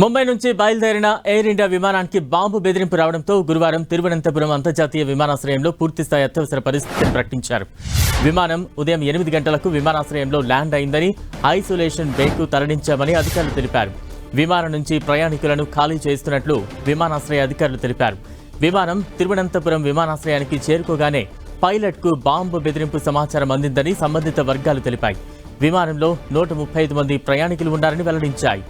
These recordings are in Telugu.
ముంబై నుంచి బయలుదేరిన ఎయిర్ ఇండియా విమానానికి బాంబు బెదిరింపు రావడంతో గురువారం తిరువనంతపురం అంతర్జాతీయ విమానాశ్రయంలో పూర్తిస్థాయి అత్యవసర పరిస్థితిని ప్రకటించారు. విమానం ఉదయం 8 గంటలకు విమానాశ్రయంలో ల్యాండ్ అయిందని, ఐసోలేషన్ బేకు తరలించామని అధికారులు తెలిపారు. విమానం నుంచి ప్రయాణికులను ఖాళీ చేస్తున్నట్లు విమానాశ్రయ అధికారులు తెలిపారు. విమానం తిరువనంతపురం విమానాశ్రయానికి చేరుకోగానే పైలట్కు బాంబు బెదిరింపు సమాచారం అందిందని సంబంధిత వర్గాలు తెలిపాయి. విమానంలో 135 మంది ప్రయాణికులు ఉన్నారని వెల్లడించాయి.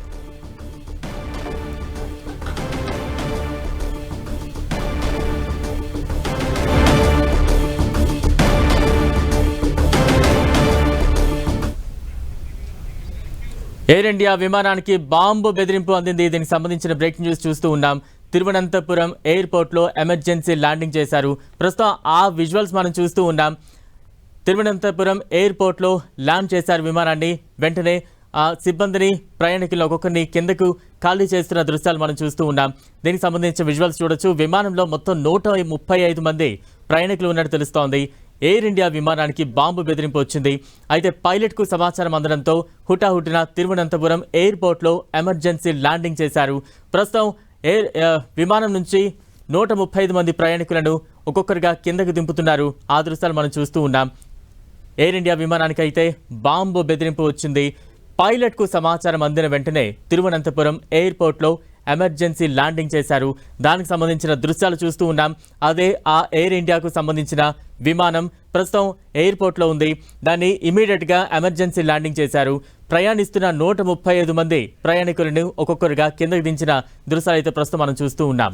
ఎయిర్ ఇండియా విమానానికి బాంబు బెదిరింపు అందింది. దీనికి సంబంధించిన బ్రేకింగ్ న్యూస్ చూస్తూ ఉన్నాం. తిరువనంతపురం ఎయిర్పోర్ట్లో ఎమర్జెన్సీ ల్యాండింగ్ చేశారు. ప్రస్తుతం ఆ విజువల్స్ మనం చూస్తూ ఉన్నాం. తిరువనంతపురం ఎయిర్పోర్ట్లో ల్యాండ్ చేశారు విమానాన్ని. వెంటనే ఆ సిబ్బందిని, ప్రయాణికులను ఒక్కొక్కరిని కిందకు ఖాళీ చేస్తున్న దృశ్యాలు మనం చూస్తూ ఉన్నాం. దీనికి సంబంధించిన విజువల్స్ చూడొచ్చు. విమానంలో మొత్తం 135 మంది ప్రయాణికులు ఉన్నట్టు తెలుస్తోంది. ఎయిర్ ఇండియా విమానానికి బాంబు బెదిరింపు వచ్చింది. అయితే పైలట్కు సమాచారం అందడంతో హుటాహుటిన తిరువనంతపురం ఎయిర్పోర్ట్లో ఎమర్జెన్సీ ల్యాండింగ్ చేశారు. ప్రస్తుతం విమానం నుంచి 135 మంది ప్రయాణికులను ఒక్కొక్కరిగా కిందకు దింపుతున్నారు. ఆ దృశ్యాలు మనం చూస్తూ ఉన్నాం. ఎయిర్ ఇండియా విమానానికి అయితే బాంబు బెదిరింపు వచ్చింది. పైలట్కు సమాచారం అందిన వెంటనే తిరువనంతపురం ఎయిర్పోర్ట్లో ఎమర్జెన్సీ ల్యాండింగ్ చేశారు. దానికి సంబంధించిన దృశ్యాలు చూస్తూ ఉన్నాం. అదే ఆ ఎయిర్ ఇండియాకు సంబంధించిన విమానం ప్రస్తుతం ఎయిర్పోర్ట్లో ఉంది. దాన్ని ఇమీడియట్గా ఎమర్జెన్సీ ల్యాండింగ్ చేశారు. ప్రయాణిస్తున్న 135 మంది ప్రయాణికులను ఒక్కొక్కరుగా కిందకు దించిన దృశ్యాలు అయితే ప్రస్తుతం మనం చూస్తూ ఉన్నాం.